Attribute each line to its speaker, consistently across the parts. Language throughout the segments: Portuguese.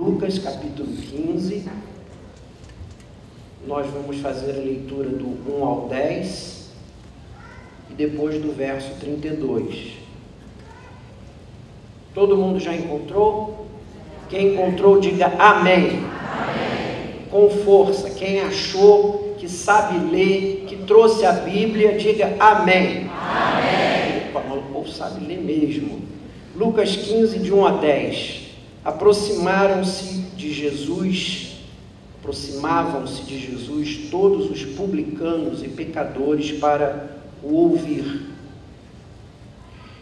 Speaker 1: Lucas capítulo 15, nós vamos fazer a leitura do 1 ao 10 e depois do verso 32. Todo mundo já encontrou? Quem encontrou, diga amém. Amém. Com força. Quem achou, que sabe ler, que trouxe a Bíblia, diga amém. Amém. Opa, o povo sabe ler mesmo. Lucas 15, de 1 a 10. Aproximavam-se de Jesus todos os publicanos e pecadores para o ouvir.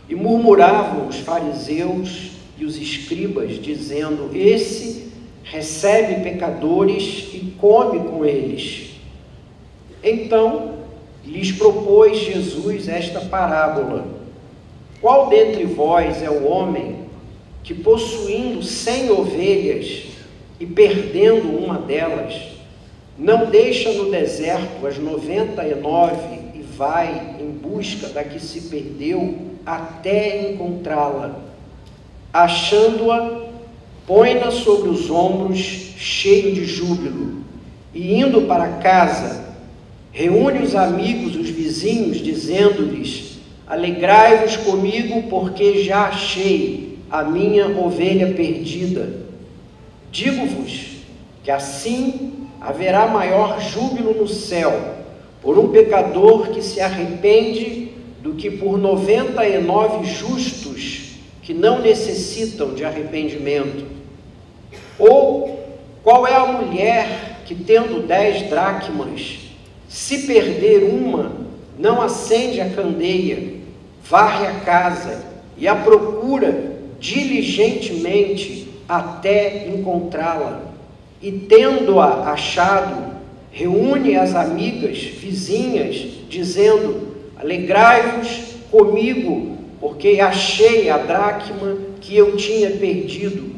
Speaker 1: E murmuravam os fariseus e os escribas, dizendo: esse recebe pecadores e come com eles. Então lhes propôs Jesus esta parábola: qual dentre vós é o homem que, possuindo 100 ovelhas e perdendo uma delas, não deixa no deserto as 99 e vai em busca da que se perdeu até encontrá-la? Achando-a, põe-na sobre os ombros, cheio de júbilo, e indo para casa, reúne os amigos, os vizinhos, dizendo-lhes: alegrai-vos comigo, porque já achei a minha ovelha perdida. Digo-vos que assim haverá maior júbilo no céu por um pecador que se arrepende do que por 99 justos que não necessitam de arrependimento. Ou qual é a mulher que, tendo 10 dracmas, se perder uma, não acende a candeia, varre a casa e a procura diligentemente até encontrá-la, e tendo-a achado, reúne as amigas, vizinhas, dizendo: alegrai-vos comigo, porque achei a dracma que eu tinha perdido.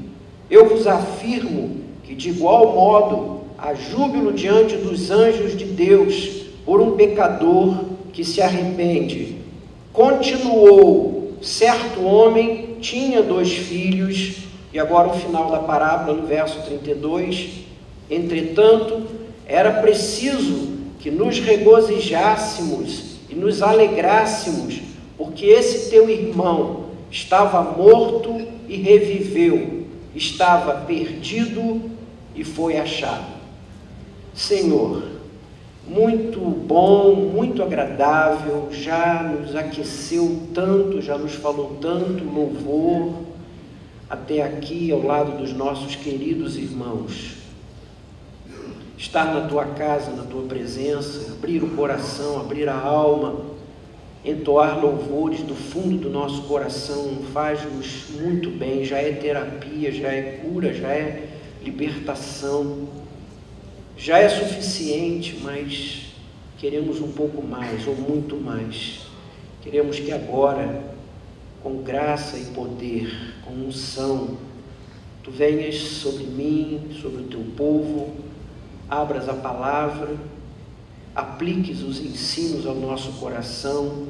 Speaker 1: Eu vos afirmo que de igual modo há júbilo diante dos anjos de Deus por um pecador que se arrepende. Continuou: certo homem tinha 2 filhos, e agora o final da parábola no verso 32, entretanto, era preciso que nos regozijássemos e nos alegrássemos, porque esse teu irmão estava morto e reviveu, estava perdido e foi achado. Senhor, muito bom, muito agradável, já nos aqueceu tanto, já nos falou tanto louvor, até aqui ao lado dos nossos queridos irmãos. Estar na tua casa, na tua presença, abrir o coração, abrir a alma, entoar louvores do fundo do nosso coração, faz-nos muito bem, já é terapia, já é cura, já é libertação. Já é suficiente, mas queremos um pouco mais, ou muito mais. Queremos que agora, com graça e poder, com unção, tu venhas sobre mim, sobre o teu povo, abras a palavra, apliques os ensinos ao nosso coração,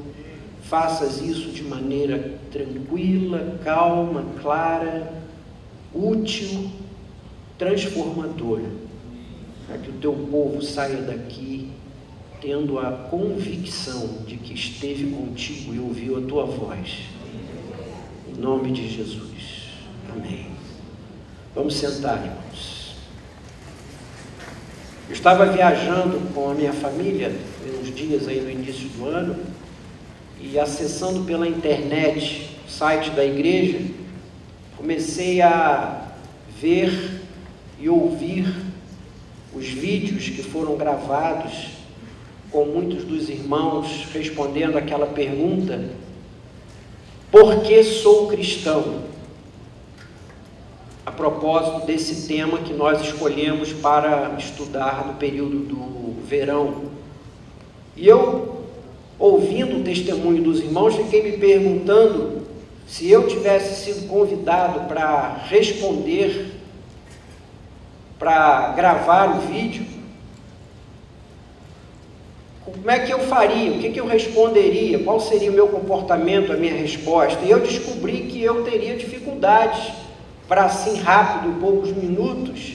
Speaker 1: faças isso de maneira tranquila, calma, clara, útil, transformadora, para que o teu povo saia daqui tendo a convicção de que esteve contigo e ouviu a tua voz. Em nome de Jesus. Amém. Vamos sentar, irmãos. Eu estava viajando com a minha família, uns dias aí no início do ano, e acessando pela internet o site da igreja, comecei a ver e ouvir os vídeos que foram gravados com muitos dos irmãos respondendo aquela pergunta: por que sou cristão? A propósito desse tema que nós escolhemos para estudar no período do verão. E eu, ouvindo o testemunho dos irmãos, fiquei me perguntando se eu tivesse sido convidado para responder, para gravar o vídeo, como é que eu faria? O que eu responderia? Qual seria o meu comportamento, a minha resposta? E eu descobri que eu teria dificuldades para assim rápido, em poucos minutos,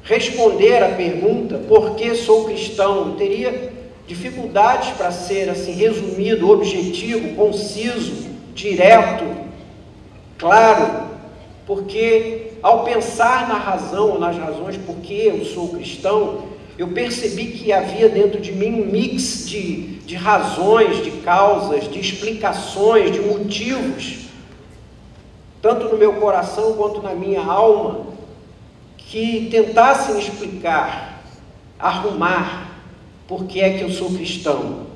Speaker 1: responder a pergunta, por que sou cristão? Eu teria dificuldades para ser assim resumido, objetivo, conciso, direto, claro, porque ao pensar na razão ou nas razões por que eu sou cristão, eu percebi que havia dentro de mim um mix de razões, de causas, de explicações, de motivos, tanto no meu coração quanto na minha alma, que tentassem explicar, arrumar por que é que eu sou cristão.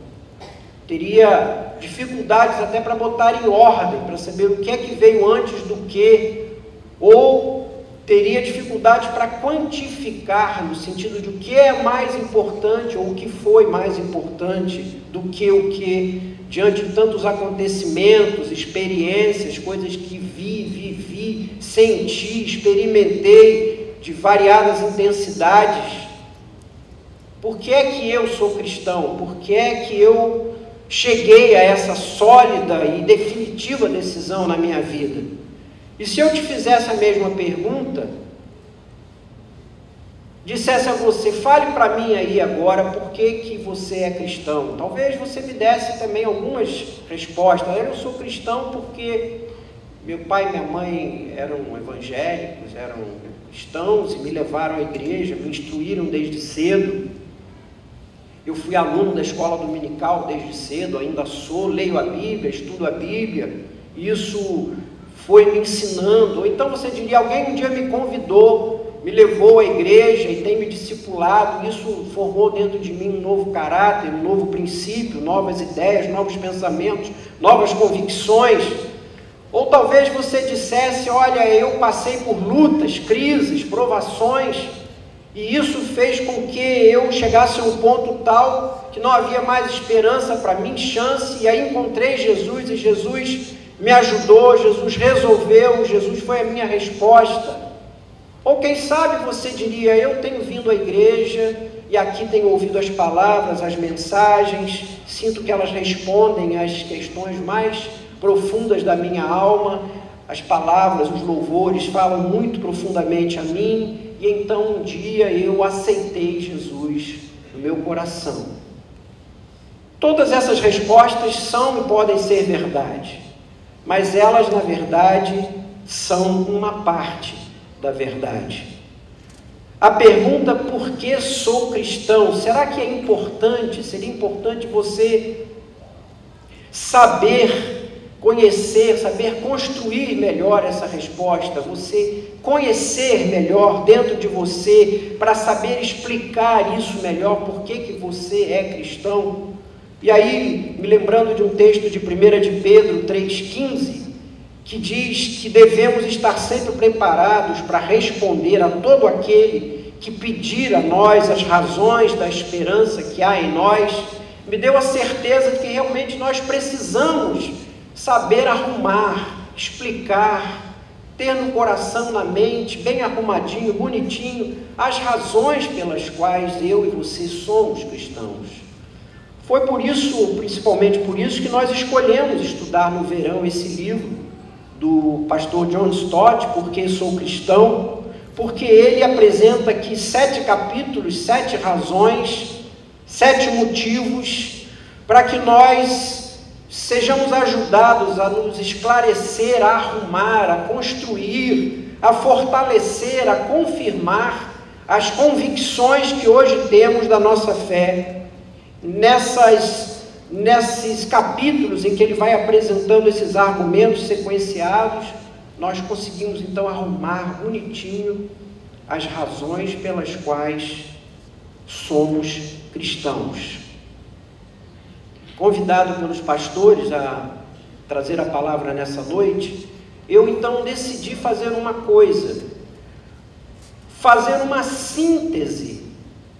Speaker 1: Teria dificuldades até para botar em ordem, para saber o que é que veio antes do que, ou teria dificuldade para quantificar, no sentido de o que é mais importante, ou o que foi mais importante do que o que, diante de tantos acontecimentos, experiências, coisas que vivi, senti, experimentei de variadas intensidades. Por que é que eu sou cristão? Por que é que eu cheguei a essa sólida e definitiva decisão na minha vida? E se eu te fizesse a mesma pergunta, dissesse a você, fale para mim aí agora por que você é cristão, talvez você me desse também algumas respostas. Eu sou cristão porque meu pai e minha mãe eram evangélicos, eram cristãos e me levaram à igreja, me instruíram desde cedo. Eu fui aluno da escola dominical desde cedo, ainda sou, leio a Bíblia, estudo a Bíblia, isso foi me ensinando. Ou então você diria, alguém um dia me convidou, me levou à igreja e tem me discipulado, isso formou dentro de mim um novo caráter, um novo princípio, novas ideias, novos pensamentos, novas convicções. Ou talvez você dissesse, olha, eu passei por lutas, crises, provações, e isso fez com que eu chegasse a um ponto tal que não havia mais esperança para mim, chance, e aí encontrei Jesus, e Jesus me ajudou, Jesus resolveu, Jesus foi a minha resposta. Ou quem sabe você diria, eu tenho vindo à igreja, e aqui tenho ouvido as palavras, as mensagens, sinto que elas respondem às questões mais profundas da minha alma, as palavras, os louvores falam muito profundamente a mim, e então um dia eu aceitei Jesus no meu coração. Todas essas respostas são e podem ser verdade, mas elas na verdade são uma parte da verdade. A pergunta, por que sou cristão? Será que é importante? Seria importante você saber conhecer, saber construir melhor essa resposta, você conhecer melhor dentro de você, para saber explicar isso melhor, por que você é cristão. E aí, me lembrando de um texto de 1 de Pedro 3,15, que diz que devemos estar sempre preparados para responder a todo aquele que pedir a nós as razões da esperança que há em nós, me deu a certeza de que realmente nós precisamos saber arrumar, explicar, ter no coração, na mente, bem arrumadinho, bonitinho, as razões pelas quais eu e você somos cristãos. Foi por isso, principalmente por isso, que nós escolhemos estudar no verão esse livro do pastor John Stott, Por que Sou Cristão, porque ele apresenta aqui 7 capítulos, 7 razões, 7 motivos, para que nós sejamos ajudados a nos esclarecer, a arrumar, a construir, a fortalecer, a confirmar as convicções que hoje temos da nossa fé. Nesses capítulos em que ele vai apresentando esses argumentos sequenciados, nós conseguimos então arrumar bonitinho as razões pelas quais somos cristãos. Convidado pelos pastores a trazer a palavra nessa noite, eu então decidi fazer uma coisa, fazer uma síntese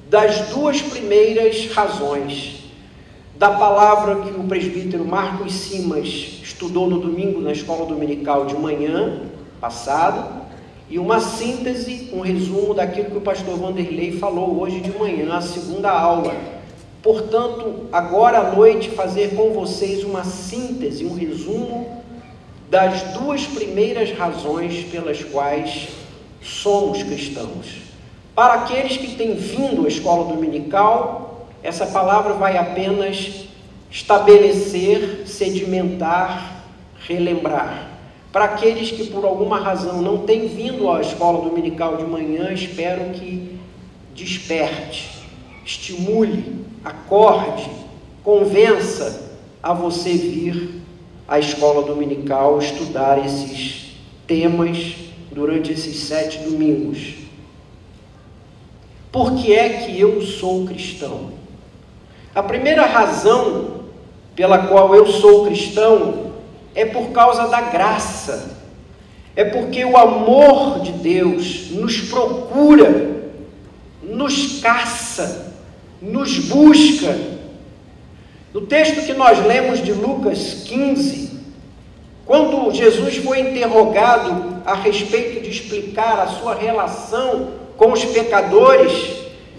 Speaker 1: das 2 primeiras razões da palavra que o presbítero Marcos Simas estudou no domingo na escola dominical de manhã passado, e uma síntese, um resumo daquilo que o pastor Vanderlei falou hoje de manhã, a segunda aula. Portanto, agora à noite, fazer com vocês uma síntese, um resumo das duas primeiras razões pelas quais somos cristãos. Para aqueles que têm vindo à escola dominical, essa palavra vai apenas estabelecer, sedimentar, relembrar. Para aqueles que por alguma razão não têm vindo à escola dominical de manhã, espero que desperte, estimule, acorde, convença a você vir à escola dominical estudar esses temas durante esses 7 domingos. Por que é que eu sou cristão? A primeira razão pela qual eu sou cristão é por causa da graça. É porque o amor de Deus nos procura, nos caça, nos busca. No texto que nós lemos de Lucas 15, quando Jesus foi interrogado a respeito de explicar a sua relação com os pecadores,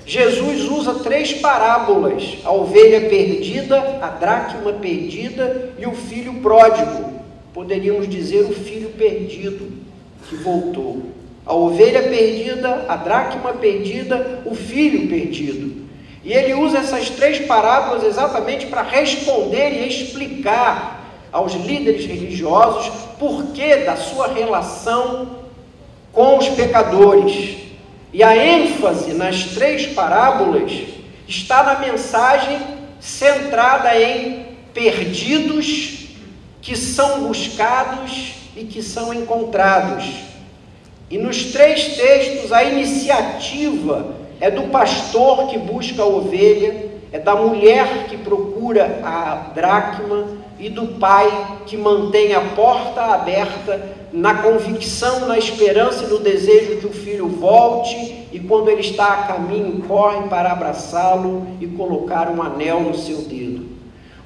Speaker 1: Jesus usa 3 parábolas: a ovelha perdida, a dracma perdida e o filho pródigo. Poderíamos dizer o filho perdido que voltou. A ovelha perdida, a dracma perdida, o filho perdido. E ele usa essas 3 parábolas exatamente para responder e explicar aos líderes religiosos por que da sua relação com os pecadores. E a ênfase nas 3 parábolas está na mensagem centrada em perdidos que são buscados e que são encontrados. E nos 3 textos a iniciativa é do pastor que busca a ovelha, é da mulher que procura a dracma e do pai que mantém a porta aberta na convicção, na esperança e no desejo que o filho volte, e quando ele está a caminho, corre para abraçá-lo e colocar um anel no seu dedo.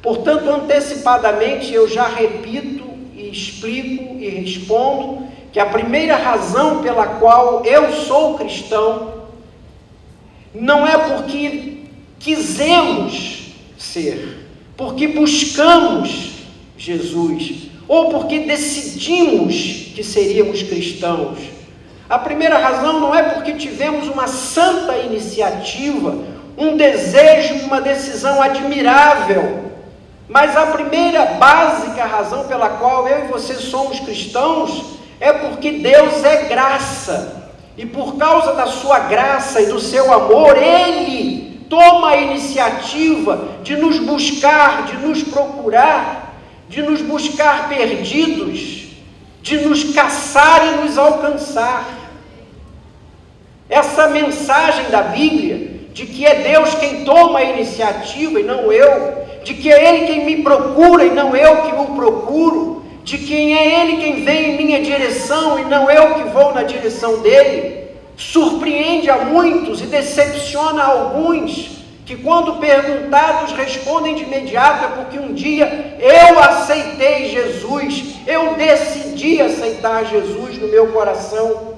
Speaker 1: Portanto, antecipadamente eu já repito e explico e respondo que a primeira razão pela qual eu sou cristão não é porque quisemos ser, porque buscamos Jesus, ou porque decidimos que seríamos cristãos. A primeira razão não é porque tivemos uma santa iniciativa, um desejo, uma decisão admirável, mas a primeira básica razão pela qual eu e você somos cristãos é porque Deus é graça, e por causa da sua graça e do seu amor, Ele toma a iniciativa de nos buscar, de nos procurar, de nos buscar perdidos, de nos caçar e nos alcançar. Essa mensagem da Bíblia, de que é Deus quem toma a iniciativa e não eu, de que é Ele quem me procura e não eu que o procuro, de que é Ele quem vem em minha direção e não eu que vou na direção dEle, surpreende a muitos e decepciona a alguns, que quando perguntados respondem de imediato: é porque um dia eu aceitei Jesus, eu decidi aceitar Jesus no meu coração.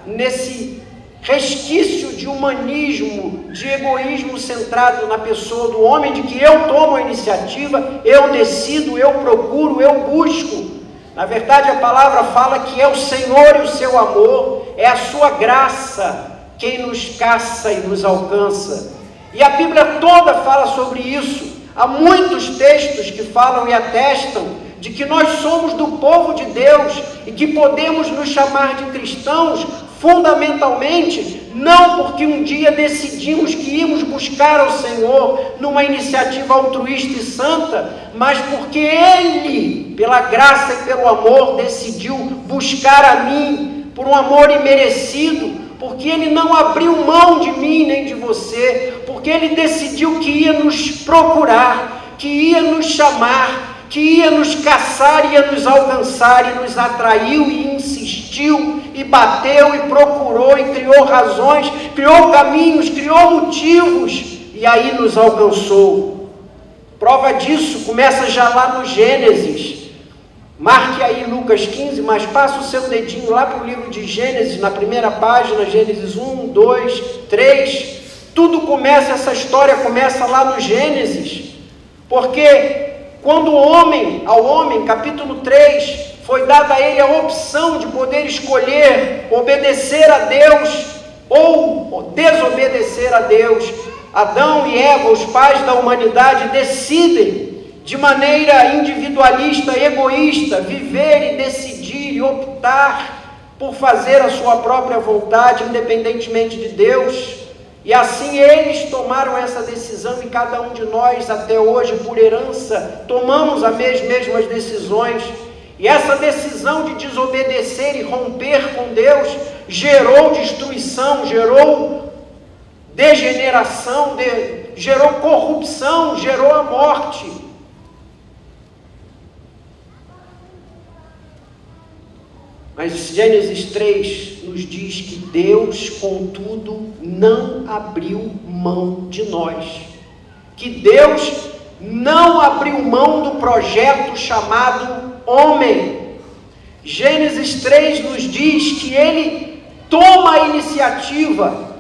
Speaker 1: Nesse resquício de humanismo, de egoísmo centrado na pessoa do homem, de que eu tomo a iniciativa, eu decido, eu procuro, eu busco. Na verdade, a palavra fala que é o Senhor e o seu amor, é a sua graça quem nos caça e nos alcança. E a Bíblia toda fala sobre isso. Há muitos textos que falam e atestam de que nós somos do povo de Deus e que podemos nos chamar de cristãos fundamentalmente não porque um dia decidimos que íamos buscar ao Senhor numa iniciativa altruísta e santa, mas porque Ele, pela graça e pelo amor, decidiu buscar a mim por um amor imerecido, porque Ele não abriu mão de mim nem de você, porque Ele decidiu que ia nos procurar, que ia nos chamar, que ia nos caçar, ia nos alcançar, e nos atraiu e insistiu, e bateu, e procurou, e criou razões, criou caminhos, criou motivos, e aí nos alcançou. Prova disso começa já lá no Gênesis. Marque aí Lucas 15, mas passa o seu dedinho lá para o livro de Gênesis, na primeira página, Gênesis 1, 2, 3. Tudo começa, essa história começa lá no Gênesis, porque Quando ao homem, capítulo 3, foi dada a ele a opção de poder escolher obedecer a Deus ou desobedecer a Deus, Adão e Eva, os pais da humanidade, decidem de maneira individualista, egoísta, viver e decidir e optar por fazer a sua própria vontade, independentemente de Deus. E assim eles tomaram essa decisão, e cada um de nós, até hoje, por herança, tomamos as mesmas decisões. E essa decisão de desobedecer e romper com Deus gerou destruição, gerou degeneração, gerou corrupção, gerou a morte. Mas Gênesis 3 nos diz que Deus, contudo, não abriu mão de nós. Que Deus não abriu mão do projeto chamado homem. Gênesis 3 nos diz que Ele toma a iniciativa.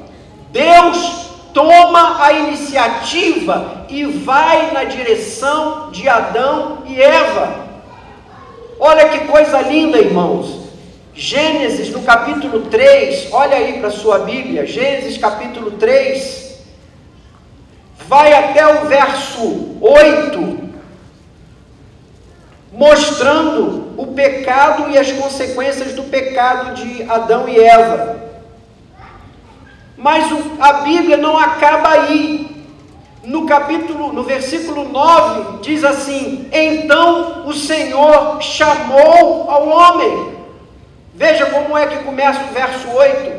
Speaker 1: Deus toma a iniciativa e vai na direção de Adão e Eva. Olha que coisa linda, irmãos. Gênesis, no capítulo 3, olha aí para a sua Bíblia, Gênesis capítulo 3, vai até o verso 8, mostrando o pecado e as consequências do pecado de Adão e Eva. Mas a Bíblia não acaba aí. No versículo 9, diz assim: então o Senhor chamou ao homem. Veja como é que começa o verso 8.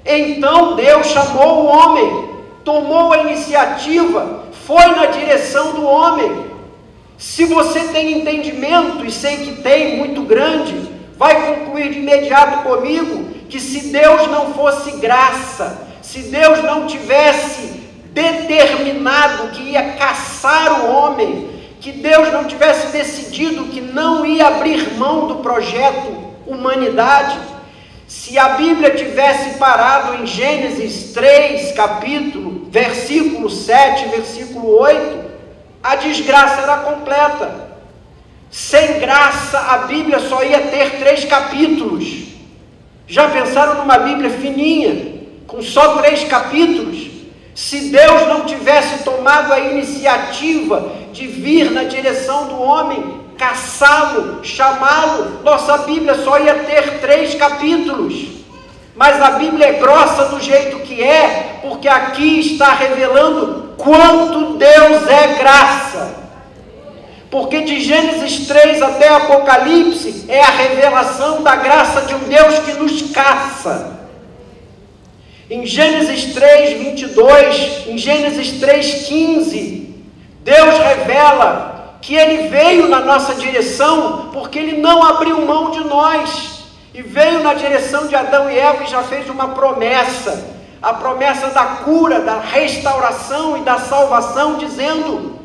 Speaker 1: Então Deus chamou o homem, tomou a iniciativa, foi na direção do homem. Se você tem entendimento, e sei que tem, muito grande, vai concluir de imediato comigo que se Deus não fosse graça, se Deus não tivesse determinado que ia caçar o homem, que Deus não tivesse decidido que não ia abrir mão do projeto humanidade, se a Bíblia tivesse parado em Gênesis 3, versículo 7, versículo 8, a desgraça era completa. Sem graça, a Bíblia só ia ter 3 capítulos. Já pensaram numa Bíblia fininha, com só 3 capítulos? Se Deus não tivesse tomado a iniciativa de vir na direção do homem, caçá-lo, chamá-lo, nossa Bíblia só ia ter 3 capítulos. Mas a Bíblia é grossa do jeito que é, porque aqui está revelando quanto Deus é graça. Porque de Gênesis 3 até Apocalipse é a revelação da graça de um Deus que nos caça. Em Gênesis 3, 22, em Gênesis 3, 15, Deus revela que Ele veio na nossa direção porque Ele não abriu mão de nós, e veio na direção de Adão e Eva e já fez uma promessa, a promessa da cura, da restauração e da salvação, dizendo: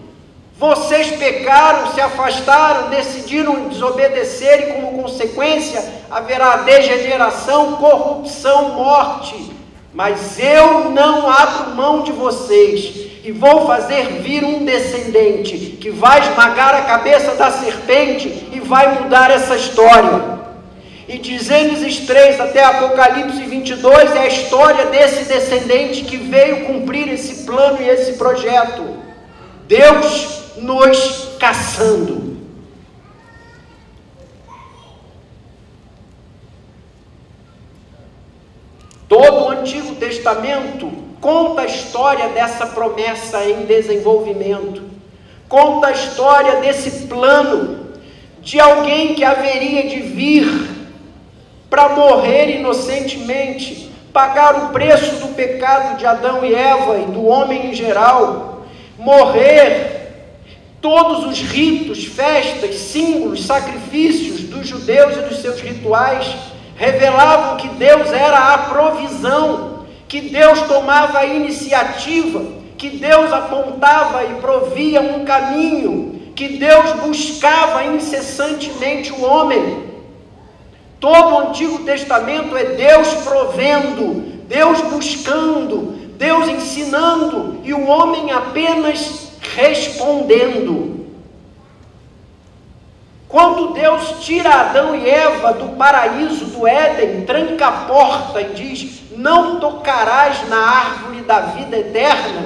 Speaker 1: vocês pecaram, se afastaram, decidiram desobedecer, e como consequência haverá degeneração, corrupção, morte. Mas eu não abro mão de vocês, e vou fazer vir um descendente que vai esmagar a cabeça da serpente e vai mudar essa história. E de Gênesis 3 até Apocalipse 22 é a história desse descendente que veio cumprir esse plano e esse projeto. Deus nos caçando. Todo o Antigo Testamento conta a história dessa promessa em desenvolvimento, conta a história desse plano de alguém que haveria de vir para morrer inocentemente, pagar o preço do pecado de Adão e Eva e do homem em geral, morrer. Todos os ritos, festas, símbolos, sacrifícios dos judeus e dos seus rituais revelavam que Deus era a provisão, que Deus tomava a iniciativa, que Deus apontava e provia um caminho, que Deus buscava incessantemente o homem. Todo o Antigo Testamento é Deus provendo, Deus buscando, Deus ensinando e o homem apenas respondendo. Quando Deus tira Adão e Eva do paraíso, do Éden, tranca a porta e diz: não tocarás na árvore da vida eterna,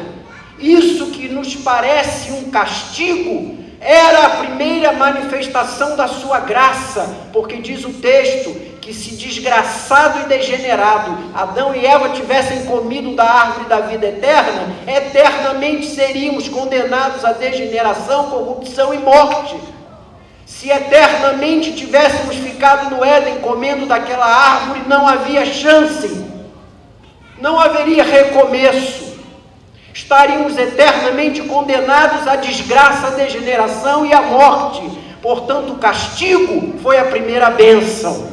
Speaker 1: isso que nos parece um castigo, era a primeira manifestação da sua graça, porque diz o texto que se desgraçado e degenerado Adão e Eva tivessem comido da árvore da vida eterna, eternamente seríamos condenados à degeneração, corrupção e morte. Se eternamente tivéssemos ficado no Éden comendo daquela árvore, não havia chance, não haveria recomeço. Estaríamos eternamente condenados à desgraça, à degeneração e à morte. Portanto, o castigo foi a primeira bênção.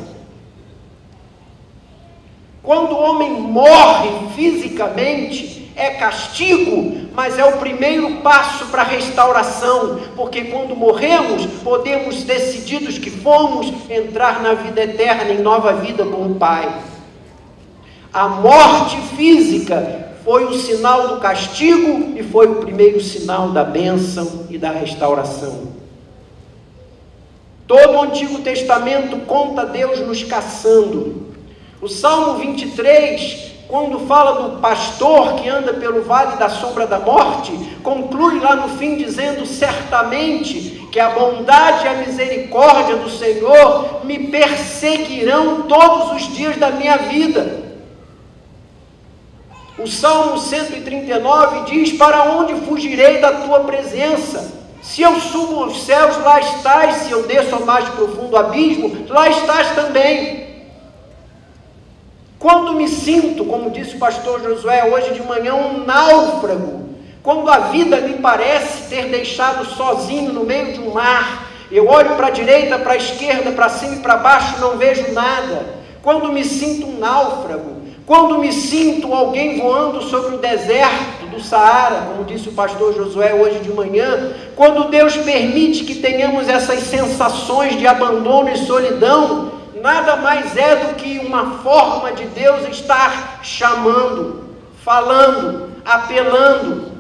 Speaker 1: Quando o homem morre fisicamente, é castigo, mas é o primeiro passo para a restauração, porque quando morremos, podemos, decididos que fomos, entrar na vida eterna, em nova vida com o Pai. A morte física foi o sinal do castigo e foi o primeiro sinal da bênção e da restauração. Todo o Antigo Testamento conta Deus nos caçando. O Salmo 23, quando fala do pastor que anda pelo vale da sombra da morte, conclui lá no fim dizendo: certamente que a bondade e a misericórdia do Senhor me perseguirão todos os dias da minha vida. O Salmo 139 diz: para onde fugirei da tua presença? Se eu subo aos céus, lá estás. Se eu desço ao mais profundo abismo, lá estás também. Quando me sinto, como disse o pastor Josué hoje de manhã, um náufrago, quando a vida me parece ter deixado sozinho no meio de um mar, eu olho para a direita, para a esquerda, para cima e para baixo, não vejo nada. Quando me sinto um náufrago, quando me sinto alguém voando sobre o deserto do Saara, como disse o pastor Josué hoje de manhã, quando Deus permite que tenhamos essas sensações de abandono e solidão, nada mais é do que uma forma de Deus estar chamando, falando, apelando.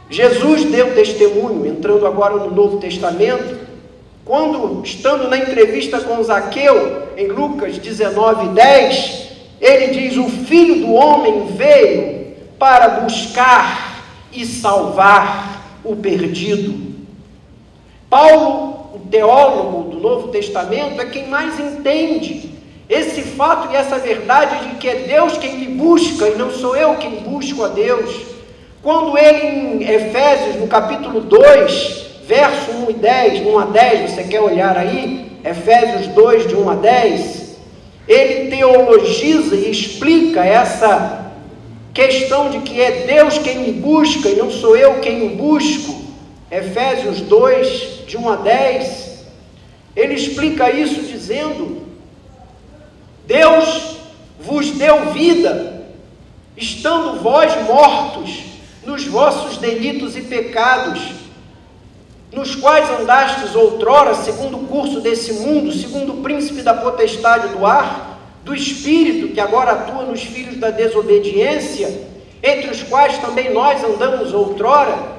Speaker 1: Jesus deu testemunho, entrando agora no Novo Testamento, quando, estando na entrevista com Zaqueu, em Lucas 19:10, ele diz: o Filho do Homem veio para buscar e salvar o perdido. Paulo, o teólogo do Novo Testamento, é quem mais entende esse fato e essa verdade de que é Deus quem me busca e não sou eu quem busco a Deus. Quando ele, em Efésios, no capítulo 2, verso 1 a 10, você quer olhar aí? Efésios 2, de 1 a 10, ele teologiza e explica essa questão de que é Deus quem me busca e não sou eu quem o busco. Efésios 2, de 1 a 10, ele explica isso dizendo: Deus vos deu vida, estando vós mortos nos vossos delitos e pecados, nos quais andastes outrora, segundo o curso desse mundo, segundo o príncipe da potestade do ar, do espírito que agora atua nos filhos da desobediência, entre os quais também nós andamos outrora,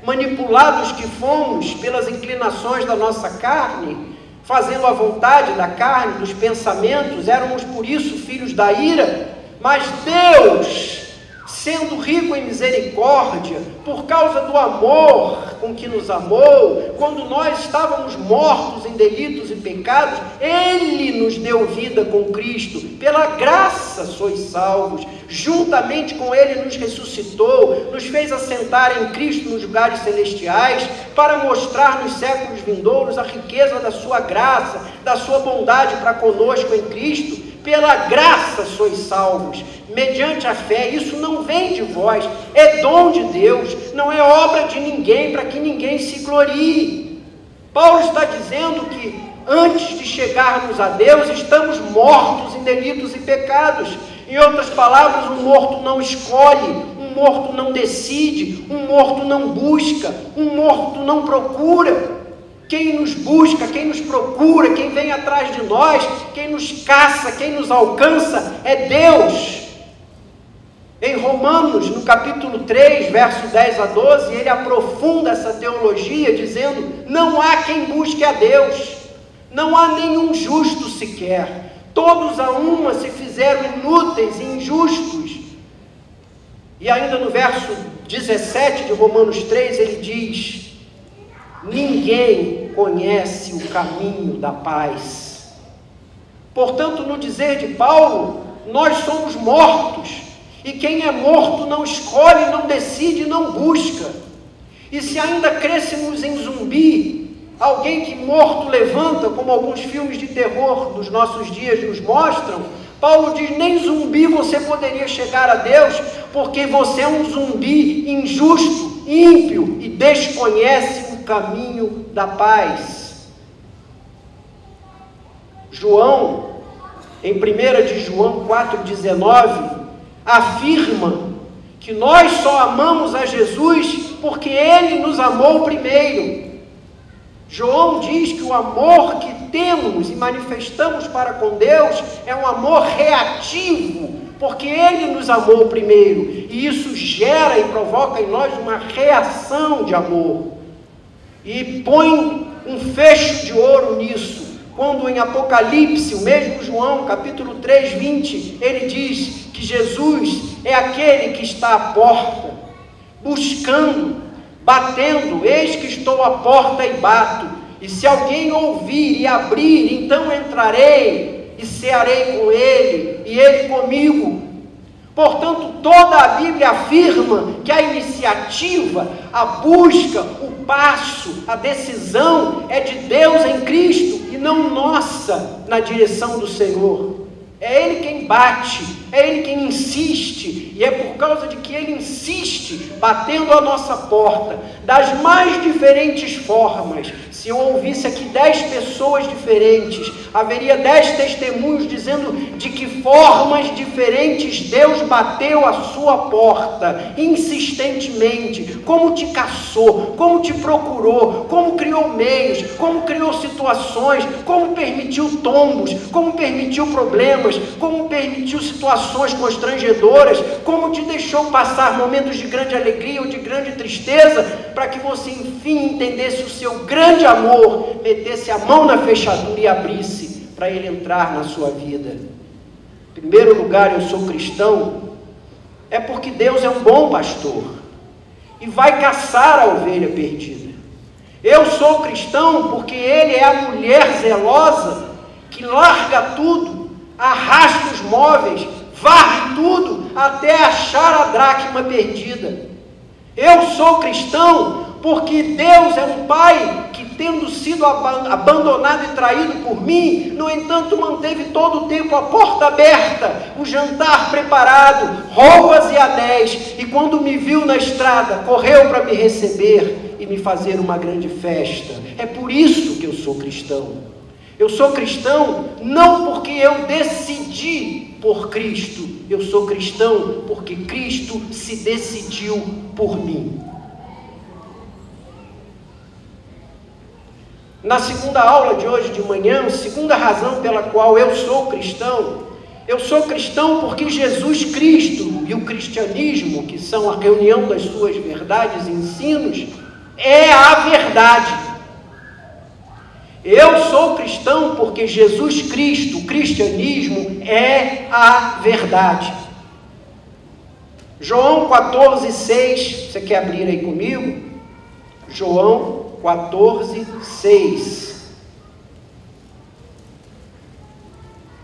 Speaker 1: manipulados que fomos pelas inclinações da nossa carne, fazendo a vontade da carne, dos pensamentos, éramos por isso filhos da ira. Mas Deus, sendo rico em misericórdia, por causa do amor com que nos amou, quando nós estávamos mortos em delitos e pecados, Ele nos deu vida com Cristo. Pela graça sois salvos. Juntamente com Ele nos ressuscitou, nos fez assentar em Cristo nos lugares celestiais, para mostrar nos séculos vindouros a riqueza da sua graça, da sua bondade para conosco em Cristo. Pela graça sois salvos, mediante a fé. Isso não vem de vós, é dom de Deus, não é obra de ninguém, para que ninguém se glorie. Paulo está dizendo que antes de chegarmos a Deus, estamos mortos em delitos e pecados. Em outras palavras, um morto não escolhe, um morto não decide, um morto não busca, um morto não procura. Quem nos busca, quem nos procura, quem vem atrás de nós, quem nos caça, quem nos alcança, é Deus. Em Romanos, no capítulo 3, verso 10 a 12, ele aprofunda essa teologia dizendo: não há quem busque a Deus, não há nenhum justo sequer, todos a uma se fizeram inúteis e injustos. E ainda no verso 17 de Romanos 3, ele diz: ninguém conhece o caminho da paz. Portanto, no dizer de Paulo, nós somos mortos. E quem é morto não escolhe, não decide, não busca. E se ainda crêssemos em zumbi, alguém que morto levanta, como alguns filmes de terror dos nossos dias nos mostram, Paulo diz: nem zumbi você poderia chegar a Deus, porque você é um zumbi injusto, ímpio e desconhece o caminho da paz. João, em 1 de João 4,19, afirma que nós só amamos a Jesus porque Ele nos amou primeiro. João diz que o amor que temos e manifestamos para com Deus é um amor reativo, porque Ele nos amou primeiro, e isso gera e provoca em nós uma reação de amor. E põe um fecho de ouro nisso, quando em Apocalipse, o mesmo João, capítulo 3, 20, ele diz que Jesus é aquele que está à porta, buscando, batendo: eis que estou à porta e bato, e se alguém ouvir e abrir, então entrarei e cearei com ele, e ele comigo. Portanto, toda a Bíblia afirma que a iniciativa, a busca, o passo, a decisão é de Deus em Cristo e não nossa na direção do Senhor. É Ele quem bate, é Ele quem insiste, e é por causa de que Ele insiste, batendo a nossa porta, das mais diferentes formas. Se eu ouvisse aqui 10 pessoas diferentes, haveria 10 testemunhos dizendo de que formas diferentes Deus bateu a sua porta, insistentemente, como te caçou, como te procurou, como criou meios, como criou situações, como permitiu tombos, como permitiu problemas, como permitiu situações constrangedoras, como te deixou passar momentos de grande alegria ou de grande tristeza, para que você enfim entendesse o seu grande amor, metesse a mão na fechadura e abrisse para Ele entrar na sua vida. Em primeiro lugar, eu sou cristão, é porque Deus é um bom pastor e vai caçar a ovelha perdida. Eu sou cristão porque Ele é a mulher zelosa que larga tudo, arrasta os móveis, varre tudo até achar a dracma perdida. Eu sou cristão porque Deus é um Pai que, tendo sido abandonado e traído por mim, no entanto manteve todo o tempo a porta aberta, o jantar preparado, roupas e anéis, e quando me viu na estrada, correu para me receber e me fazer uma grande festa. É por isso que eu sou cristão. Eu sou cristão não porque eu decidi por Cristo, eu sou cristão porque Cristo se decidiu por mim. Na segunda aula de hoje de manhã, segunda razão pela qual eu sou cristão porque Jesus Cristo e o cristianismo, que são a reunião das suas verdades e ensinos, é a verdade. Eu sou cristão porque Jesus Cristo, o cristianismo, é a verdade. João 14, 6, você quer abrir aí comigo? João 14, 6.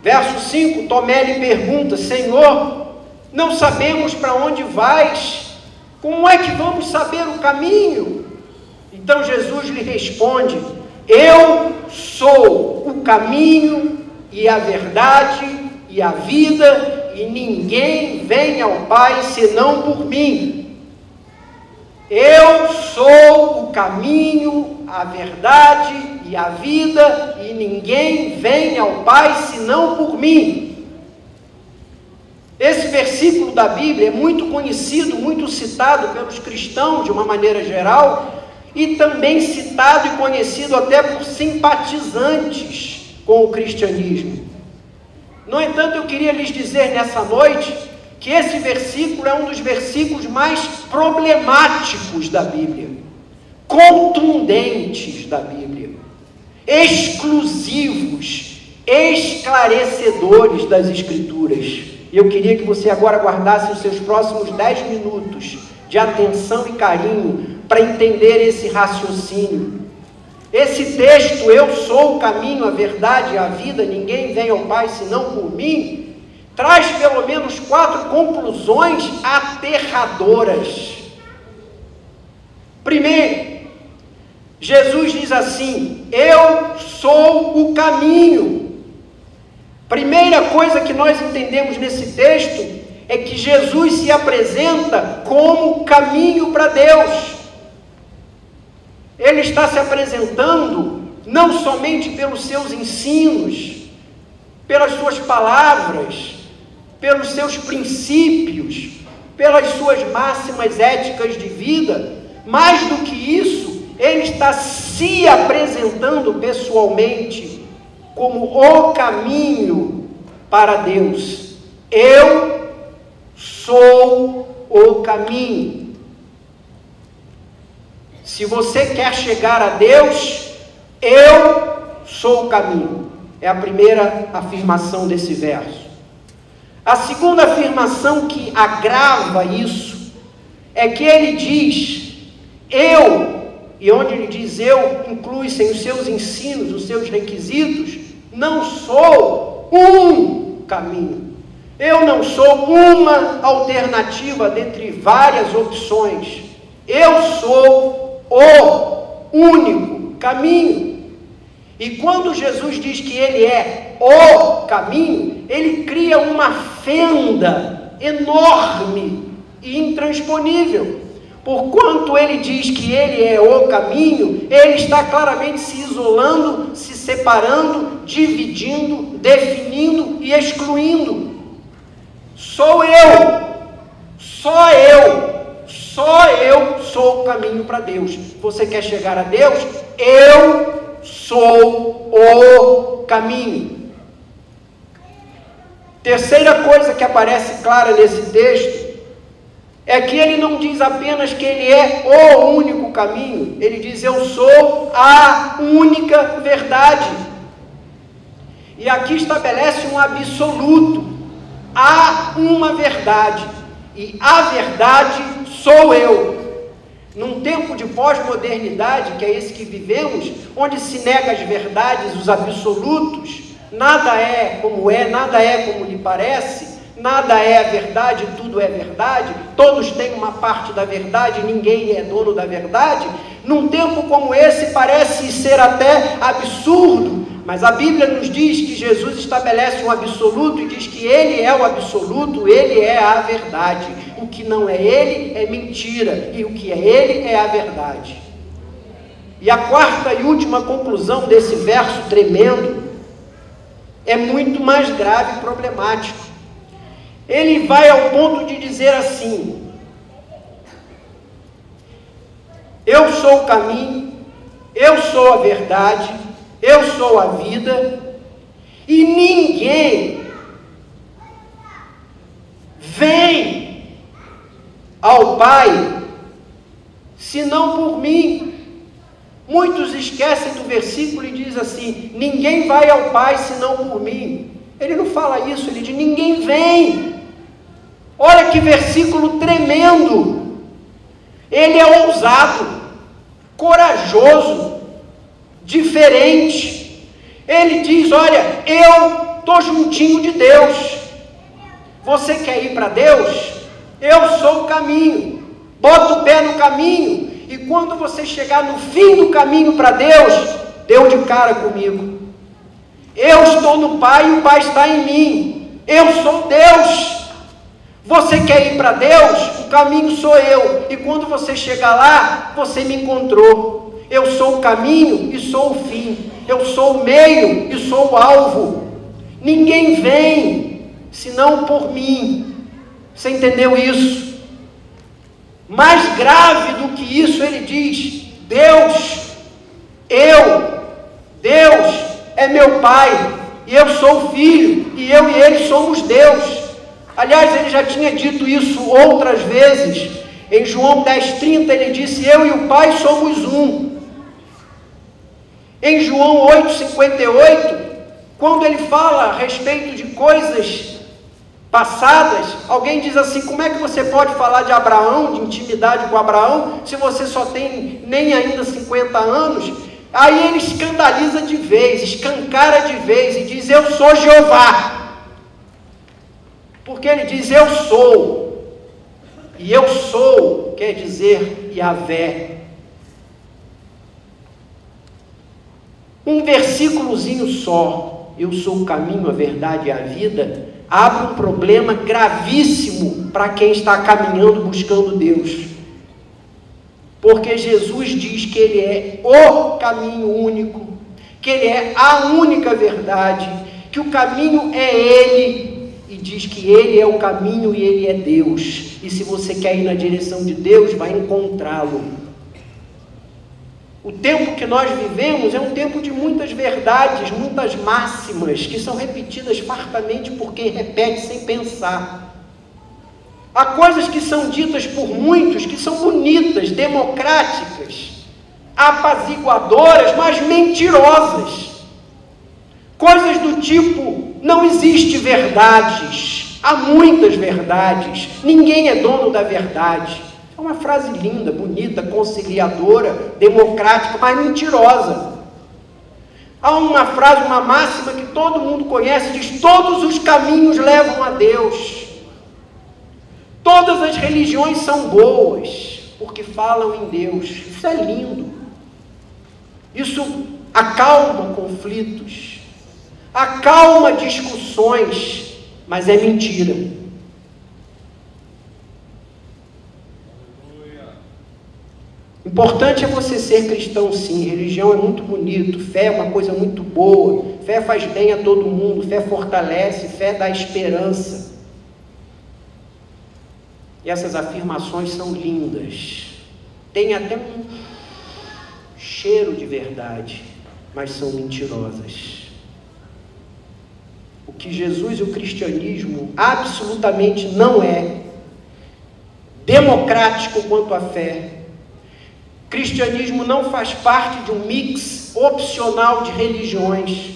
Speaker 1: Verso 5, Tomé lhe pergunta: Senhor, não sabemos para onde vais, como é que vamos saber o caminho? Então Jesus lhe responde: eu sou o caminho e a verdade e a vida, e ninguém vem ao Pai senão por mim. Eu sou o caminho, a verdade e a vida, e ninguém vem ao Pai senão por mim. Esse versículo da Bíblia é muito conhecido, muito citado pelos cristãos de uma maneira geral, e também citado e conhecido até por simpatizantes com o cristianismo. No entanto, eu queria lhes dizer nessa noite que esse versículo é um dos versículos mais problemáticos da Bíblia, contundentes da Bíblia, exclusivos, esclarecedores das Escrituras. E eu queria que você agora guardasse os seus próximos 10 minutos de atenção e carinho para entender esse raciocínio. Esse texto, eu sou o caminho, a verdade e a vida, ninguém vem ao Pai senão por mim, traz pelo menos 4 conclusões aterradoras. Primeiro, Jesus diz assim: eu sou o caminho. Primeira coisa que nós entendemos nesse texto é que Jesus se apresenta como caminho para Deus. Ele está se apresentando não somente pelos seus ensinos, pelas suas palavras, pelos seus princípios, pelas suas máximas éticas de vida. Mais do que isso, ele está se apresentando pessoalmente como o caminho para Deus. Eu sou o caminho. Se você quer chegar a Deus, eu sou o caminho. É a primeira afirmação desse verso. A segunda afirmação que agrava isso é que ele diz eu, e onde ele diz eu, inclui-se os seus ensinos, os seus requisitos, não sou um caminho. Eu não sou uma alternativa dentre várias opções. Eu sou o único caminho. E quando Jesus diz que ele é o caminho, ele cria uma fenda enorme e intransponível. Porquanto ele diz que ele é o caminho, ele está claramente se isolando, se separando, dividindo, definindo e excluindo. Sou eu, só eu sou o caminho para Deus. Você quer chegar a Deus? Eu sou o caminho. Terceira coisa que aparece clara nesse texto é que ele não diz apenas que ele é o único caminho, ele diz eu sou a única verdade. E aqui estabelece um absoluto. Há uma verdade, e a verdade sou eu. Num tempo de pós-modernidade, que é esse que vivemos, onde se nega as verdades, os absolutos, nada é como é, nada é como lhe parece, nada é a verdade, tudo é verdade, todos têm uma parte da verdade, ninguém é dono da verdade. Num tempo como esse parece ser até absurdo, mas a Bíblia nos diz que Jesus estabelece um absoluto e diz que ele é o absoluto, ele é a verdade. O que não é ele é mentira, e o que é ele é a verdade. E a quarta e última conclusão desse verso tremendo é muito mais grave e problemático. Ele vai ao ponto de dizer assim: eu sou o caminho, eu sou a verdade, eu sou a vida, e ninguém vem ao Pai senão por mim. Muitos esquecem do versículo e diz assim: ninguém vai ao Pai senão por mim. Ele não fala isso, ele diz ninguém vem. Olha que versículo tremendo. Ele é ousado, corajoso, diferente. Ele diz: olha, eu estou juntinho de Deus. Você quer ir para Deus? Eu sou o caminho. Bota o pé no caminho, e quando você chegar no fim do caminho para Deus, deu de cara comigo. Eu estou no Pai e o Pai está em mim. Eu sou Deus. Você quer ir para Deus? O caminho sou eu. E quando você chegar lá, você me encontrou. Eu sou o caminho e sou o fim. Eu sou o meio e sou o alvo. Ninguém vem senão por mim. Você entendeu isso? Mais grave do que isso, ele diz: Deus é meu Pai, e eu sou o Filho, e eu e ele somos Deus. Aliás, ele já tinha dito isso outras vezes. Em João 10,30 ele disse: eu e o Pai somos um. Em João 8,58, quando ele fala a respeito de coisas passadas, alguém diz assim: como é que você pode falar de Abraão, de intimidade com Abraão, se você só tem nem ainda 50 anos? Aí ele escandaliza de vez, escancara de vez e diz: eu sou Jeová. Porque ele diz: eu sou. E eu sou quer dizer Yahvé. Um versículozinho só, eu sou o caminho, a verdade e a vida, abre um problema gravíssimo para quem está caminhando buscando Deus. Porque Jesus diz que Ele é o caminho único, que Ele é a única verdade, que o caminho é Ele, e diz que Ele é o caminho e Ele é Deus. E se você quer ir na direção de Deus, vai encontrá-lo. O tempo que nós vivemos é um tempo de muitas verdades, muitas máximas, que são repetidas fartamente por quem repete sem pensar. Há coisas que são ditas por muitos, que são bonitas, democráticas, apaziguadoras, mas mentirosas. Coisas do tipo: não existe verdades, há muitas verdades, ninguém é dono da verdade. É uma frase linda, bonita, conciliadora, democrática, mas mentirosa. Há uma frase, uma máxima que todo mundo conhece, diz: todos os caminhos levam a Deus. Todas as religiões são boas, porque falam em Deus. Isso é lindo. Isso acalma conflitos, acalma discussões, mas é mentira. Importante é você ser cristão, sim. Religião é muito bonito, fé é uma coisa muito boa, fé faz bem a todo mundo, fé fortalece, fé dá esperança. E essas afirmações são lindas, tem até um cheiro de verdade, mas são mentirosas. O que Jesus e o cristianismo absolutamente não é democrático quanto à fé. Cristianismo não faz parte de um mix opcional de religiões.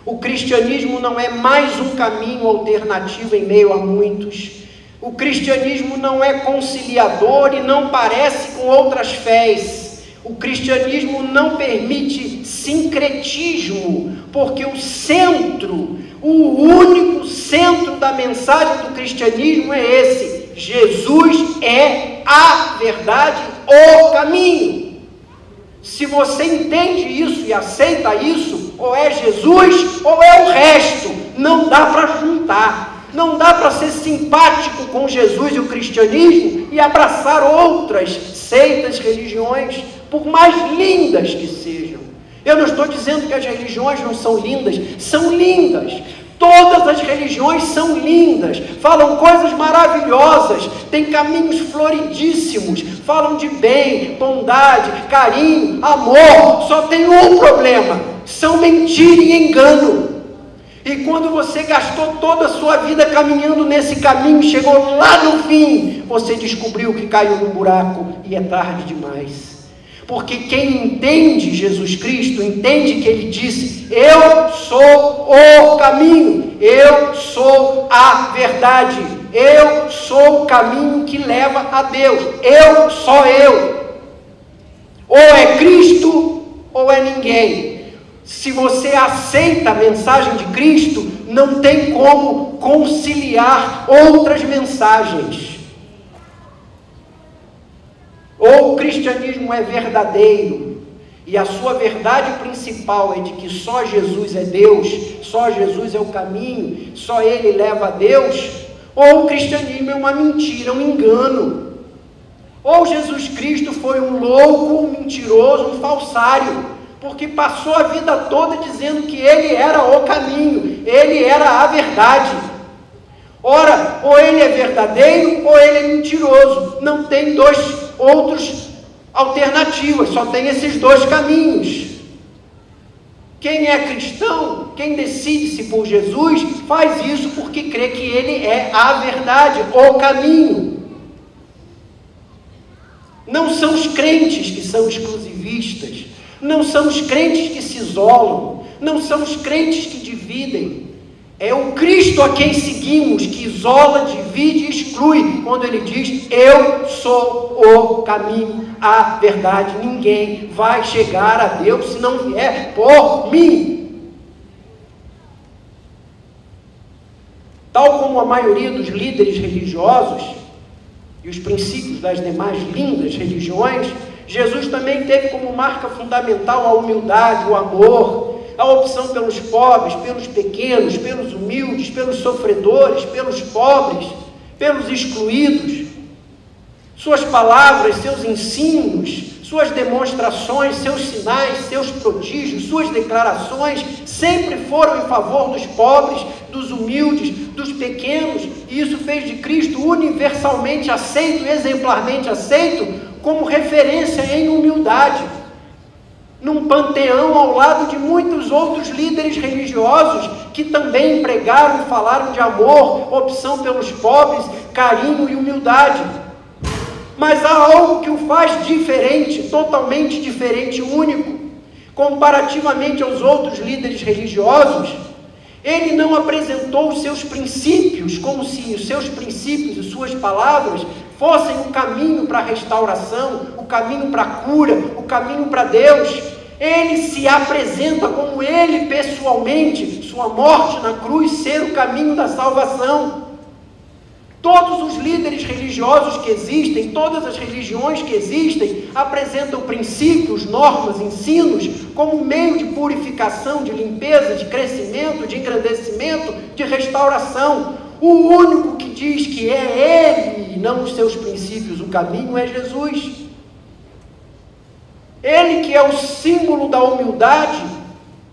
Speaker 1: O cristianismo não é mais um caminho alternativo em meio a muitos. O cristianismo não é conciliador e não parece com outras fés. O cristianismo não permite sincretismo, porque o centro, o único centro da mensagem do cristianismo é esse: Jesus é a verdade, o caminho. Se você entende isso e aceita isso, ou é Jesus ou é o resto. Não dá para juntar. Não dá para ser simpático com Jesus e o cristianismo e abraçar outras seitas, religiões, por mais lindas que sejam. Eu não estou dizendo que as religiões não são lindas, são lindas. Todas as religiões são lindas, falam coisas maravilhosas, têm caminhos floridíssimos, falam de bem, bondade, carinho, amor. Só tem um problema: são mentira e engano. E quando você gastou toda a sua vida caminhando nesse caminho, chegou lá no fim, você descobriu que caiu no buraco e é tarde demais. Porque quem entende Jesus Cristo, entende que Ele disse: eu sou o caminho, eu sou a verdade, eu sou o caminho que leva a Deus, eu sou eu. Ou é Cristo ou é ninguém. Se você aceita a mensagem de Cristo, não tem como conciliar outras mensagens. Ou o cristianismo é verdadeiro, e a sua verdade principal é de que só Jesus é Deus, só Jesus é o caminho, só Ele leva a Deus, ou o cristianismo é uma mentira, um engano. Ou Jesus Cristo foi um louco, um mentiroso, um falsário, porque passou a vida toda dizendo que Ele era o caminho, Ele era a verdade. Ora, ou Ele é verdadeiro, ou Ele é mentiroso. Não tem outras alternativas, só tem esses dois caminhos. Quem é cristão, quem decide-se por Jesus, faz isso porque crê que Ele é a verdade. verdade, o caminho. Não são os crentes que são exclusivistas, não são os crentes que se isolam, não são os crentes que dividem. É o Cristo a quem seguimos que isola, divide e exclui, quando ele diz: eu sou o caminho, a verdade. Ninguém vai chegar a Deus se não vier por mim. Tal como a maioria dos líderes religiosos e os princípios das demais lindas religiões, Jesus também teve como marca fundamental a humildade, o amor, a opção pelos pobres, pelos pequenos, pelos humildes, pelos sofredores, pelos pobres, pelos excluídos. Suas palavras, seus ensinos, suas demonstrações, seus sinais, seus prodígios, suas declarações sempre foram em favor dos pobres, dos humildes, dos pequenos, e isso fez de Cristo universalmente aceito, exemplarmente aceito, como referência em humildade, num panteão ao lado de muitos outros líderes religiosos que também pregaram e falaram de amor, opção pelos pobres, carinho e humildade. Mas há algo que o faz diferente, totalmente diferente, único. Comparativamente aos outros líderes religiosos, ele não apresentou os seus princípios como se os seus princípios e suas palavras fossem o caminho para a restauração, o caminho para a cura, o caminho para Deus. Ele se apresenta como ele pessoalmente, sua morte na cruz ser o caminho da salvação. Todos os líderes religiosos que existem, todas as religiões que existem, apresentam princípios, normas, ensinos, como meio de purificação, de limpeza, de crescimento, de engrandecimento, de restauração. O único que diz que é Ele, e não os seus princípios, o caminho, é Jesus. Ele que é o símbolo da humildade,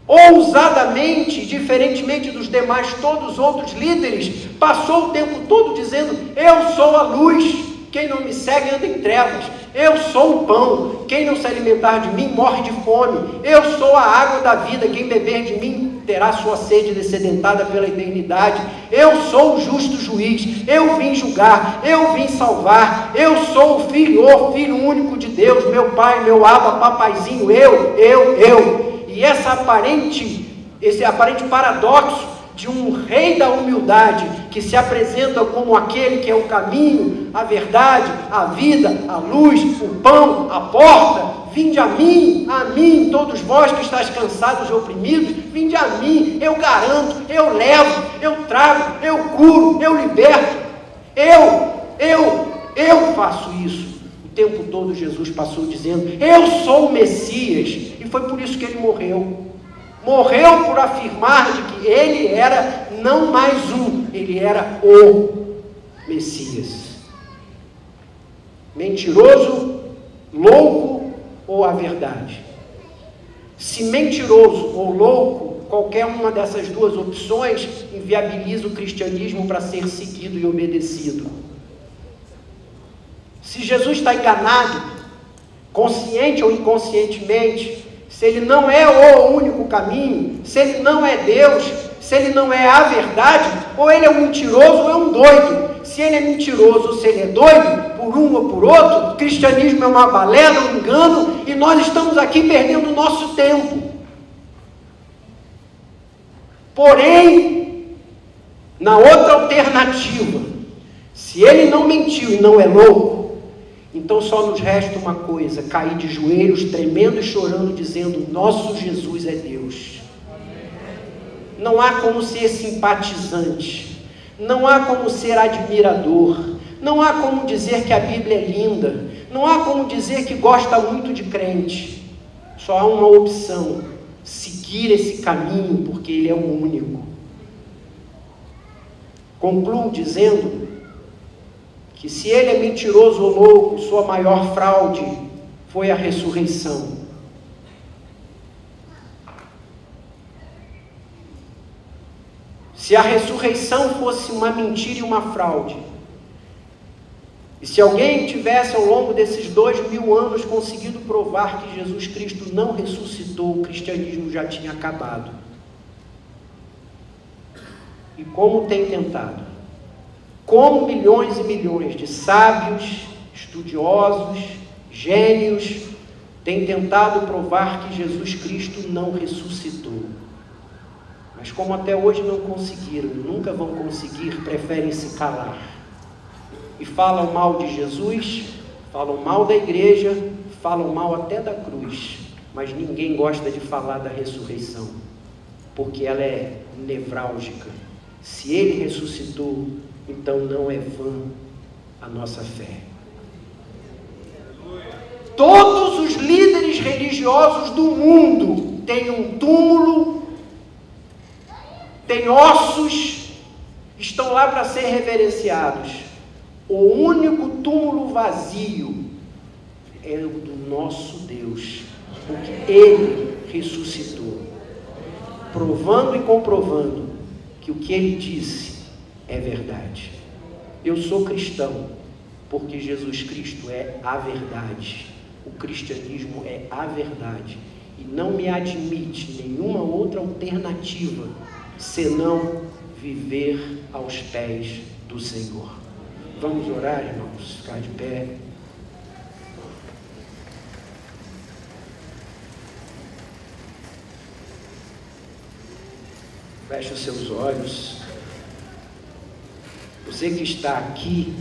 Speaker 1: ousadamente, diferentemente dos demais, todos os outros líderes, passou o tempo todo dizendo: eu sou a luz, quem não me segue anda em trevas, eu sou o pão, quem não se alimentar de mim morre de fome, eu sou a água da vida, quem beber de mim terá sua sede dessedentada pela eternidade, eu sou o justo juiz, eu vim julgar, eu vim salvar, eu sou o filho único de Deus, meu pai, meu aba, papaizinho, eu. E esse aparente paradoxo de um rei da humildade, que se apresenta como aquele que é o caminho, a verdade, a vida, a luz, o pão, a porta. Vinde a mim, todos vós que estáis cansados e oprimidos, vinde a mim, eu garanto, eu levo, eu trago, eu curo, eu liberto. Eu faço isso. O tempo todo Jesus passou dizendo: eu sou o Messias. E foi por isso que ele morreu. Morreu por afirmar de que ele era não mais um, ele era o Messias. Mentiroso, louco ou a verdade? Se mentiroso ou louco, qualquer uma dessas duas opções inviabiliza o cristianismo para ser seguido e obedecido. Se Jesus está enganado, consciente ou inconscientemente, se ele não é o único caminho, se ele não é Deus, se ele não é a verdade, ou ele é um mentiroso ou é um doido. Se ele é mentiroso ou se ele é doido, por um ou por outro, o cristianismo é uma balela, um engano, e nós estamos aqui perdendo o nosso tempo. Porém, na outra alternativa, se ele não mentiu e não é louco, então só nos resta uma coisa: cair de joelhos, tremendo e chorando, dizendo: nosso Jesus é Deus. Não há como ser simpatizante, não há como ser admirador, não há como dizer que a Bíblia é linda, não há como dizer que gosta muito de crente. Só há uma opção: seguir esse caminho, porque ele é o único. Concluo dizendo que se ele é mentiroso ou louco, sua maior fraude foi a ressurreição. Se a ressurreição fosse uma mentira e uma fraude, e se alguém tivesse ao longo desses 2000 anos conseguido provar que Jesus Cristo não ressuscitou, o cristianismo já tinha acabado. E como tem tentado? como milhões e milhões de sábios, estudiosos, gênios têm tentado provar que Jesus Cristo não ressuscitou. Mas como até hoje não conseguiram, nunca vão conseguir, preferem se calar. E falam mal de Jesus, falam mal da igreja, falam mal até da cruz. Mas ninguém gosta de falar da ressurreição, porque ela é nevrálgica. Se Ele ressuscitou, então não é vã a nossa fé. Todos os líderes religiosos do mundo têm um túmulo, têm ossos, estão lá para ser reverenciados. O único túmulo vazio é o do nosso Deus, porque Ele ressuscitou, provando e comprovando que o que Ele disse é verdade. Eu sou cristão porque Jesus Cristo é a verdade. O cristianismo é a verdade e não me admite nenhuma outra alternativa senão viver aos pés do Senhor. Vamos orar, irmãos, ficar de pé. Feche os seus olhos. Você que está aqui,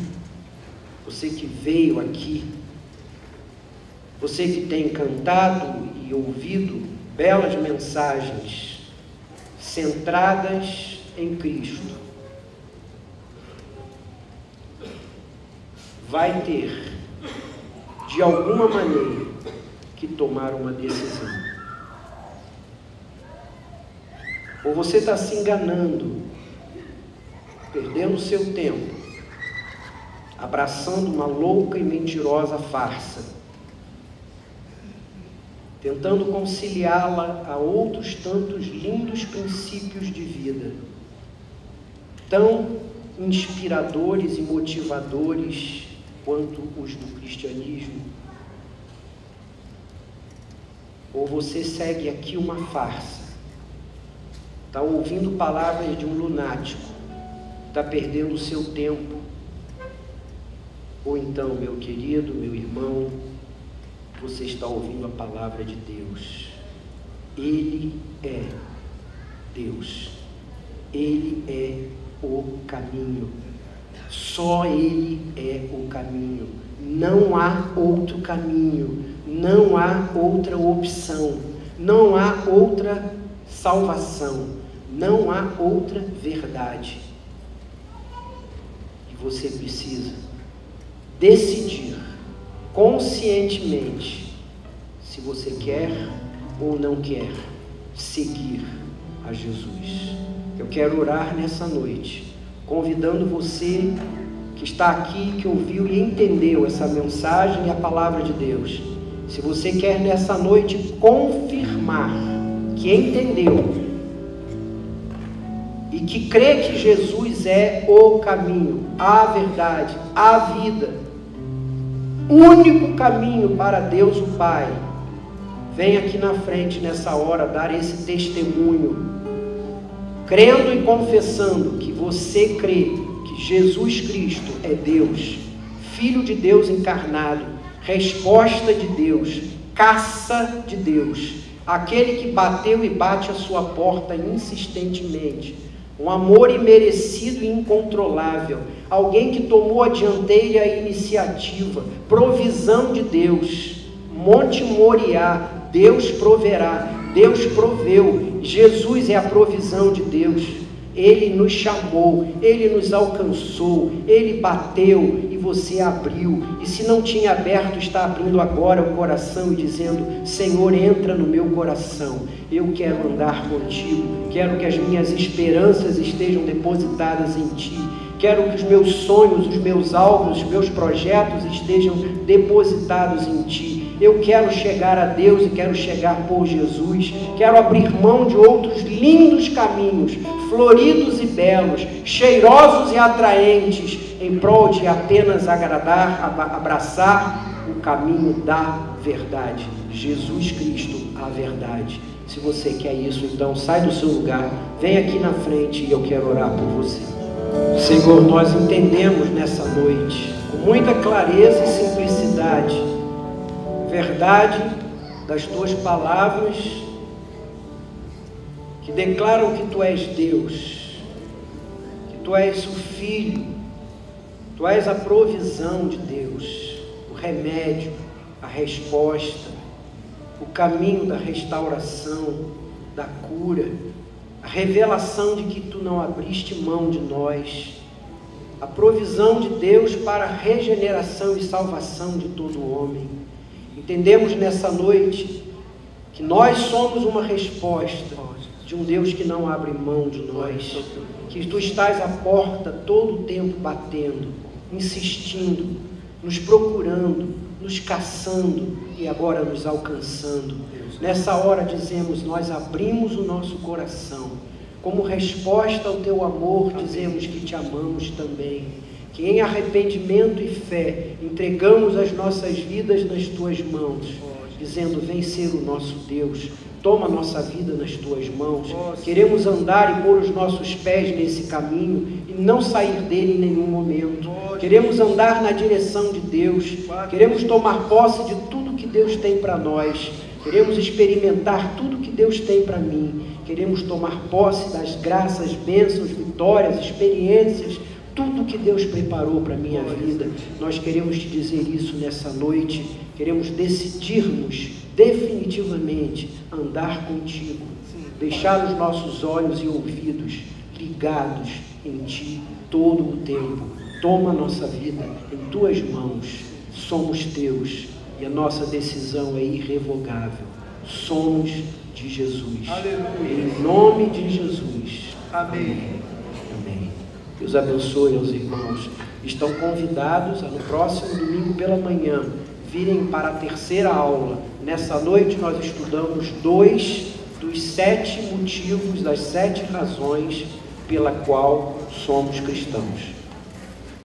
Speaker 1: você que veio aqui, você que tem cantado e ouvido belas mensagens centradas em Cristo, vai ter, de alguma maneira, que tomar uma decisão. Ou você está se enganando, perdendo seu tempo, abraçando uma louca e mentirosa farsa, tentando conciliá-la a outros tantos lindos princípios de vida, tão inspiradores e motivadores quanto os do cristianismo. Ou você segue aqui uma farsa, está ouvindo palavras de um lunático, está perdendo o seu tempo. Ou então, meu querido, meu irmão, você está ouvindo a palavra de Deus. Ele é Deus. Ele é o caminho. Só Ele é o caminho. Não há outro caminho. Não há outra opção. Não há outra salvação. Não há outra verdade. E você precisa decidir conscientemente se você quer ou não quer seguir a Jesus. Eu quero orar nessa noite, convidando você que está aqui, que ouviu e entendeu essa mensagem e a palavra de Deus. Se você quer nessa noite confirmar que entendeu e que crê que Jesus é o caminho, a verdade, a vida, único caminho para Deus o Pai, vem aqui na frente nessa hora dar esse testemunho, crendo e confessando que você crê que Jesus Cristo é Deus, Filho de Deus encarnado, resposta de Deus, caça de Deus, aquele que bateu e bate a sua porta insistentemente, um amor imerecido e incontrolável, alguém que tomou a dianteira e a iniciativa, provisão de Deus, Monte Moriá, Deus proverá, Deus proveu, Jesus é a provisão de Deus, Ele nos chamou, Ele nos alcançou, Ele bateu e você abriu, e se não tinha aberto, está abrindo agora o coração e dizendo: Senhor, entra no meu coração, eu quero andar contigo, quero que as minhas esperanças estejam depositadas em Ti, quero que os meus sonhos, os meus alvos, os meus projetos estejam depositados em Ti. Eu quero chegar a Deus e quero chegar por Jesus. Quero abrir mão de outros lindos caminhos, floridos e belos, cheirosos e atraentes, em prol de apenas agradar, abraçar o caminho da verdade. Jesus Cristo, a verdade. Se você quer isso, então sai do seu lugar, vem aqui na frente e eu quero orar por você. Senhor, nós entendemos nessa noite, com muita clareza e simplicidade, verdade das tuas palavras, que declaram que tu és Deus, que tu és o Filho, tu és a provisão de Deus, o remédio, a resposta, o caminho da restauração, da cura, a revelação de que tu não abriste mão de nós, a provisão de Deus para a regeneração e salvação de todo homem. Entendemos nessa noite que nós somos uma resposta de um Deus que não abre mão de nós, que tu estás à porta todo o tempo batendo, insistindo, nos procurando, nos caçando e agora nos alcançando. Nessa hora dizemos, nós abrimos o nosso coração, como resposta ao teu amor, dizemos que te amamos também, que em arrependimento e fé entregamos as nossas vidas nas tuas mãos, dizendo, vem ser o nosso Deus, toma a nossa vida nas tuas mãos. Queremos andar e pôr os nossos pés nesse caminho e não sair dele em nenhum momento. Queremos andar na direção de Deus, queremos tomar posse de tudo que Deus tem para nós, queremos experimentar tudo que Deus tem para mim, queremos tomar posse das graças, bênçãos, vitórias, experiências, tudo que Deus preparou para a minha vida. Nós queremos te dizer isso nessa noite, queremos decidirmos definitivamente andar contigo, deixar os nossos olhos e ouvidos ligados em ti todo o tempo. Toma a nossa vida em tuas mãos, somos teus e a nossa decisão é irrevogável. Somos de Jesus. Aleluia. Em nome de Jesus. Amém. Amém. Deus abençoe aos irmãos. Estão convidados a no próximo domingo pela manhã virem para a terceira aula. Nessa noite nós estudamos 2 dos 7 motivos, das 7 razões pela qual somos cristãos.